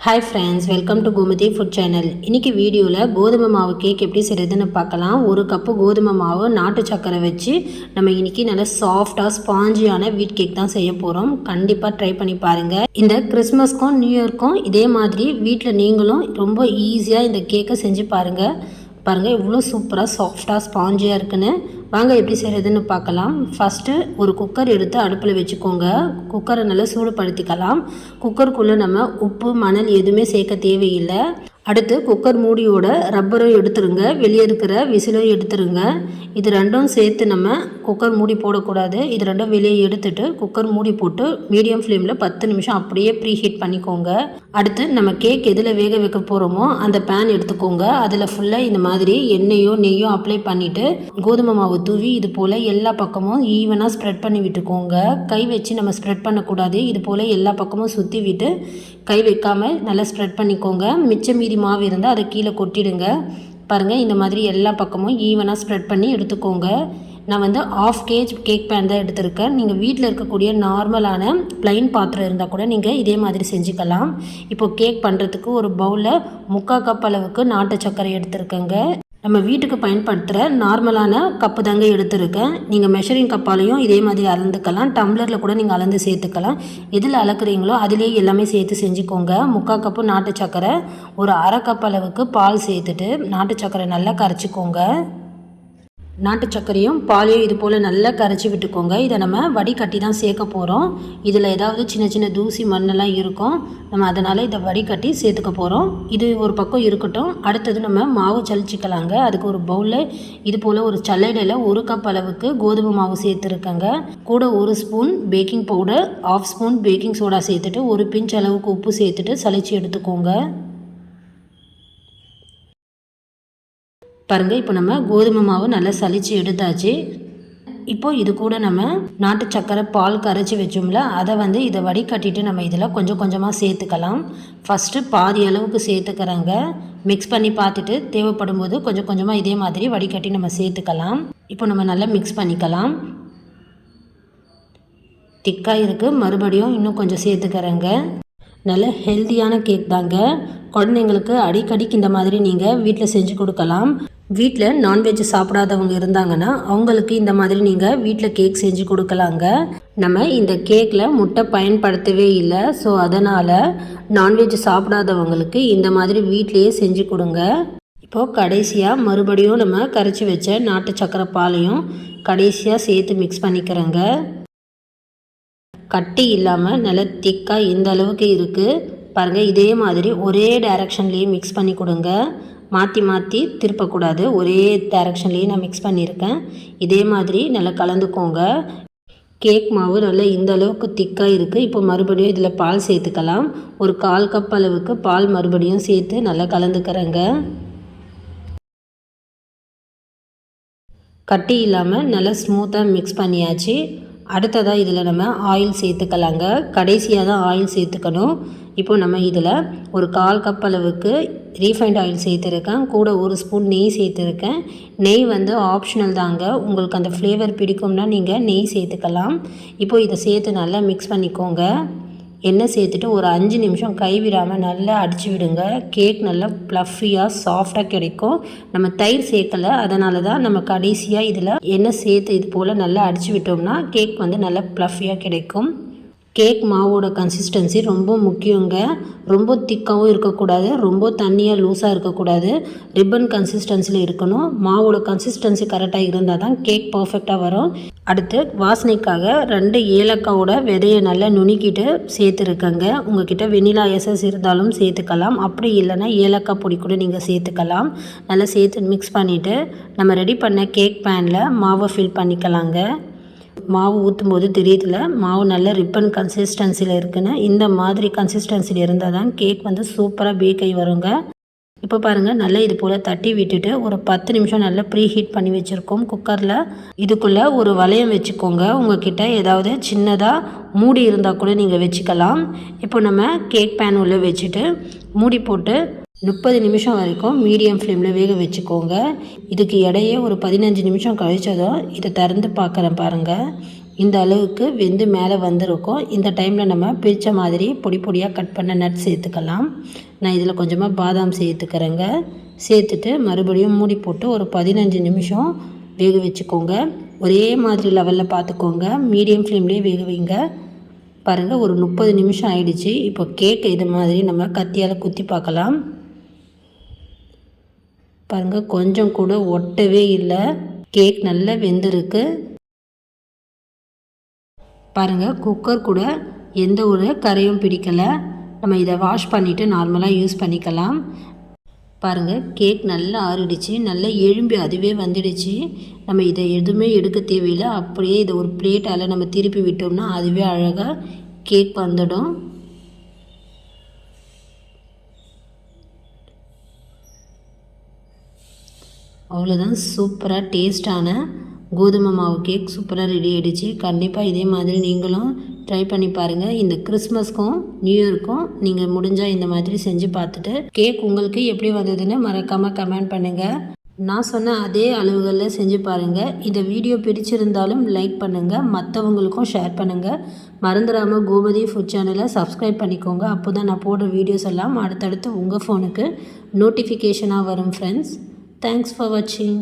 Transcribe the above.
Hi friends, welcome to Gomathi food channel. இன்றைக்கி வீடியோவில் கோதுமை மாவு கேக் எப்படி செய்கிறதுன்னு பார்க்கலாம். ஒரு கப்பு கோதுமை மாவு நாட்டு சக்கரை வச்சு நம்ம இன்றைக்கி நல்ல சாஃப்டாக ஸ்பாஞ்சியான வீட் கேக் தான் செய்ய போகிறோம். கண்டிப்பாக ட்ரை பண்ணி பாருங்கள். இந்த கிறிஸ்மஸ்க்கும் நியூ இயர்க்கும் இதே மாதிரி வீட்டில் நீங்களும் ரொம்ப ஈஸியாக இந்த கேக்கை செஞ்சு பாருங்கள். இவ்வளோ சூப்பராக சாஃப்டாக ஸ்பாஞ்சியாக இருக்குன்னு. வாங்க எப்படி செய்கிறதுன்னு பார்க்கலாம். ஃபஸ்ட்டு ஒரு குக்கர் எடுத்து அடுப்பில் வச்சுக்கோங்க. குக்கரை நல்லா சூடுபடுத்திக்கலாம். குக்கருக்குள்ளே நம்ம உப்பு மணல் எதுவுமே சேர்க்க தேவையில்லை. அடுத்து குக்கர் மூடியோட ரப்பரும் எடுத்துருங்க, வெளியே இருக்கிற விசிலும் எடுத்துருங்க. இது ரெண்டும் சேர்த்து நம்ம குக்கர் மூடி போடக்கூடாது. இது ரெண்டும் வெளியே எடுத்துட்டு குக்கர் மூடி போட்டு மீடியம் ஃப்ளேமில் 10 நிமிஷம் அப்படியே ப்ரீ ஹீட் பண்ணிக்கோங்க. அடுத்து நம்ம கேக் எதில் வேக வைக்க போகிறோமோ அந்த பேன் எடுத்துக்கோங்க. அதில் ஃபுல்லாக இந்த மாதிரி எண்ணெயோ நெய்யோ அப்ளை பண்ணிவிட்டு கோதுமை மாவு தூவி இது போல் எல்லா பக்கமும் ஈவனாக ஸ்ப்ரெட் பண்ணி விட்டுக்கோங்க. கை வச்சு நம்ம ஸ்ப்ரெட் பண்ணக்கூடாது. இது போல் எல்லா பக்கமும் சுற்றி விட்டு கை வைக்காமல் நல்லா ஸ்ப்ரெட் பண்ணிக்கோங்க. மிச்சம் மீதி மாவு இருந்தால் அதை கீழே கொட்டிடுங்க. பாருங்கள், இந்த மாதிரி எல்லா பக்கமும் ஈவனாக ஸ்ப்ரெட் பண்ணி எடுத்துக்கோங்க. நான் வந்து 1/2 kg கேக் பேன் தான் எடுத்திருக்கேன். நீங்கள் வீட்டில் இருக்கக்கூடிய நார்மலான ப்ளைன் பாத்திரம் இருந்தால் கூட நீங்கள் இதே மாதிரி செஞ்சுக்கலாம். இப்போது கேக் பண்ணுறதுக்கு ஒரு பவுலில் 3/4 கப் அளவுக்கு நாட்டு சர்க்கரை எடுத்துருக்கேங்க. நம்ம வீட்டுக்கு பயன்படுத்துகிற நார்மலான கப்பு தாங்க எடுத்துருக்கேன். நீங்கள் மெஷரிங் கப்பாலையும் இதே மாதிரி அளந்துக்கலாம். டம்ளரில் கூட நீங்கள் அளந்து சேர்த்துக்கலாம். எதில் அளக்குறீங்களோ அதிலே எல்லாமே சேர்த்து செஞ்சுக்கோங்க. 3/4 கப்பு நாட்டு சர்க்கரை, ஒரு 1/2 கப் அளவுக்கு பால் சேர்த்துட்டு நாட்டு சர்க்கரை நல்லா கரைச்சிக்கோங்க. நாட்டு சர்க்கரையும் பாலையும் இது போல் நல்லா கரைச்சி விட்டுக்கோங்க. இதை நம்ம வடிகட்டி தான் சேர்க்க போகிறோம். இதில் ஏதாவது சின்ன சின்ன தூசி மண்ணெல்லாம் இருக்கும். நம்ம அதனால் இதை வடிகட்டி சேர்த்துக்க போகிறோம். இது ஒரு பக்கம் இருக்கட்டும். அடுத்தது நம்ம மாவு சலிச்சிக்கலாங்க. அதுக்கு ஒரு பவுலில் இது போல் ஒரு சல்லடையில் 1 கப் அளவுக்கு கோதுமை மாவு சேர்த்துருக்கேங்க. கூட 1 spoon baking powder, 1/2 spoon baking soda சேர்த்துட்டு ஒரு பிஞ்ச் அளவுக்கு உப்பு சேர்த்துட்டு சலிச்சு எடுத்துக்கோங்க. பாருங்கள், இப்போ நம்ம கோதுமை மாவு நல்லா சலித்து எடுத்தாச்சு. இப்போது இது கூட நம்ம நாட்டு சக்கரை பால் கரைச்சி வச்சோம்ல, அதை வந்து இதை வடிகட்டிட்டு நம்ம இதில் கொஞ்சம் கொஞ்சமாக சேர்த்துக்கலாம். ஃபஸ்ட்டு பாதி அளவுக்கு சேர்த்துக்கிறேங்க. மிக்ஸ் பண்ணி பார்த்துட்டு தேவைப்படும் போது கொஞ்சம் கொஞ்சமாக இதே மாதிரி வடிகட்டி நம்ம சேர்த்துக்கலாம். இப்போ நம்ம நல்லா மிக்ஸ் பண்ணிக்கலாம். திக்காக இருக்குது, மறுபடியும் இன்னும் கொஞ்சம் சேர்த்துக்கிறேங்க. நல்ல ஹெல்த்தியான கேக் தாங்க. குழந்தைங்களுக்கு அடிக்கடிக்கு இந்த மாதிரி நீங்கள் வீட்டில் செஞ்சு கொடுக்கலாம். வீட்டில் நான்வெஜ் சாப்பிடாதவங்க இருந்தாங்கன்னா அவங்களுக்கு இந்த மாதிரி நீங்கள் வீட்டில் கேக் செஞ்சு கொடுக்கலாங்க. நம்ம இந்த கேக்கில் முட்டை பயன்படுத்தவே இல்லை. ஸோ அதனால் நான்வெஜ் சாப்பிடாதவங்களுக்கு இந்த மாதிரி வீட்டிலையே செஞ்சு கொடுங்க. இப்போது கடைசியாக மறுபடியும் நம்ம கரைச்சி வச்ச நாட்டு சக்கரை பாலையும் கடைசியாக சேர்த்து மிக்ஸ் பண்ணிக்கிறேங்க. கட்டி இல்லாமல் நல்ல திக்காக இந்த அளவுக்கு இருக்குது. பாருங்கள், இதே மாதிரி ஒரே டைரக்ஷன்லேயே மிக்ஸ் பண்ணி கொடுங்க. மாற்றி மாற்றி திருப்பக்கூடாது. ஒரே டைரக்ஷன்லேயே நான் மிக்ஸ் பண்ணியிருக்கேன். இதே மாதிரி நல்லா கலந்துக்கோங்க. கேக் மாவு நல்லா இந்த அளவுக்கு திக்காக இருக்குது. இப்போ மறுபடியும் இதில் பால் சேர்த்துக்கலாம். ஒரு 1/4 கப் அளவுக்கு பால் மறுபடியும் சேர்த்து நல்லா கலந்துக்கிறேங்க. கட்டி இல்லாமல் நல்லா ஸ்மூத்தாக மிக்ஸ் பண்ணியாச்சு. அடுத்ததாக இதில் நம்ம ஆயில் சேர்த்துக்கலாங்க. கடைசியாக தான் ஆயில் சேர்த்துக்கணும். இப்போ நம்ம இதில் ஒரு 1/4 கப் அளவுக்கு ரீஃபைண்ட் ஆயில் சேர்த்துருக்கேன். கூட 1 ஸ்பூன் நெய் சேர்த்துருக்கேன். நெய் வந்து ஆப்ஷனல் தாங்க. உங்களுக்கு அந்த ஃப்ளேவர் பிடிக்கும்னா நீங்கள் நெய் சேர்த்துக்கலாம். இப்போது இதை சேர்த்து நல்லா மிக்ஸ் பண்ணிக்கோங்க. எண்ணெய் சேர்த்துட்டு ஒரு 5 நிமிஷம் கைவிடாமல் நல்லா அடித்து விடுங்க. கேக் நல்லா ப்ளஃபியாக சாஃப்டாக கிடைக்கும். நம்ம தயிர் சேர்க்கலை, அதனால தான் நம்ம கடைசியாக இதில் எண்ணெய் சேர்த்து இது போல் நல்லா அடித்து விட்டோம்னா கேக் வந்து நல்லா ப்ளஃபியாக கிடைக்கும். கேக் மாவோட கன்சிஸ்டன்சி ரொம்ப முக்கியங்க. ரொம்ப திக்காகவும் இருக்கக்கூடாது, ரொம்ப தண்ணியாக லூஸாக இருக்கக்கூடாது. ரிப்பன் கன்சிஸ்டன்சியில் இருக்கணும். மாவோட கன்சிஸ்டன்சி கரெக்டாக இருந்தால் தான் கேக் பர்ஃபெக்டாக வரும். அடுத்து வாசனைக்காக 2 ஏலக்காவோட விதையை நல்லா நுணுக்கிட்டு சேர்த்துருக்கேங்க. உங்கள்கிட்ட வெனிலா எசன்ஸ் இருந்தாலும் சேர்த்துக்கலாம். அப்படி இல்லைன்னா ஏலக்காய் பொடி கூட நீங்கள் சேர்த்துக்கலாம். நல்லா சேர்த்து மிக்ஸ் பண்ணிவிட்டு நம்ம ரெடி பண்ண கேக் பேனில் மாவை ஃபில் பண்ணிக்கலாங்க. மாவு ஊற்றும் போது தெரியுதுல, மாவு நல்ல ரிப்பன் கன்சிஸ்டன்சியில் இருக்குன்னு. இந்த மாதிரி கன்சிஸ்டன்சியில் இருந்தால் தான் கேக் வந்து சூப்பராக பேக் ஆகி வருங்க. இப்போ பாருங்கள், நல்லா இது போல் தட்டி விட்டுட்டு ஒரு 10 நிமிஷம் நல்லா ப்ரீ ஹீட் பண்ணி வச்சுருக்கோம் குக்கரில். இதுக்குள்ளே ஒரு வளையம் வச்சுக்கோங்க. உங்கள்கிட்ட ஏதாவது சின்னதாக மூடி இருந்தால் கூட நீங்கள் வச்சுக்கலாம். இப்போ நம்ம கேக் பேன் உள்ளே வச்சுட்டு மூடி போட்டு 30 நிமிஷம் வரைக்கும் மீடியம் ஃப்ளேமில் வேக வச்சுக்கோங்க. இதுக்கு இடையே ஒரு 15 நிமிஷம் கழிச்சதும் இதை திறந்து பார்க்குறேன் பாருங்கள். இந்த அளவுக்கு வெந்து மேலே வந்திருக்கும். இந்த டைமில் நம்ம பிரித்த மாதிரி பொடி பொடியாக கட் பண்ண நட்ஸ் சேர்த்துக்கலாம். நான் இதில் கொஞ்சமாக பாதாம் சேர்த்துக்கிறேங்க. சேர்த்துட்டு மறுபடியும் மூடி போட்டு ஒரு 15 நிமிஷம் வேக வச்சுக்கோங்க. ஒரே மாதிரி லெவலில் பார்த்துக்கோங்க. மீடியம் ஃப்ளேம்லேயே வேக வைங்க. பாருங்கள், ஒரு 30 நிமிஷம் ஆயிடுச்சு. இப்போ கேக் இது மாதிரி நம்ம கத்தியால் குத்தி பார்க்கலாம். பாருங்கள், கொஞ்சம் கூட ஒட்டவே இல்லை. கேக் நல்லா வெந்திருக்கு. பாருங்கள், குக்கர் கூட எந்த ஒரு கரையும் பிடிக்கலை. நம்ம இதை வாஷ் பண்ணிவிட்டு நார்மலாக யூஸ் பண்ணிக்கலாம். பாருங்கள், கேக் நல்லா ஆறிடுச்சு, நல்லா எழும்பி அதுவே வந்துடுச்சு. நம்ம இதை எதுவுமே எடுக்க தேவையில்லை. அப்படியே இதை ஒரு பிளேட்டால் நம்ம திருப்பி விட்டோம்னா அதுவே அழகாக கேக் வந்துடும். அவ்வளோதான், சூப்பராக டேஸ்டான கோதுமை மாவு கேக் சூப்பராக ரெடி ஆகிடுச்சு. கண்டிப்பாக இதே மாதிரி நீங்களும் ட்ரை பண்ணி பாருங்கள். இந்த கிறிஸ்மஸ்க்கும் நியூ இயருக்கும் நீங்கள் முடிஞ்சால் இந்த மாதிரி செஞ்சு பார்த்துட்டு கேக் உங்களுக்கு எப்படி வந்ததுன்னு மறக்காமல் கமெண்ட் பண்ணுங்கள். நான் சொன்ன அதே அளவுகளில் செஞ்சு பாருங்கள். இந்த வீடியோ பிடிச்சிருந்தாலும் லைக் பண்ணுங்கள், மற்றவங்களுக்கும் ஷேர் பண்ணுங்கள். மறந்துடாமல் கோமதி ஃபுட் சேனலை சப்ஸ்கிரைப் பண்ணிக்கோங்க. அப்போ தான் நான் போடுற வீடியோஸ் எல்லாம் அடுத்தடுத்து உங்கள் ஃபோனுக்கு நோட்டிஃபிகேஷனாக வரும் ஃப்ரெண்ட்ஸ். Thanks for watching.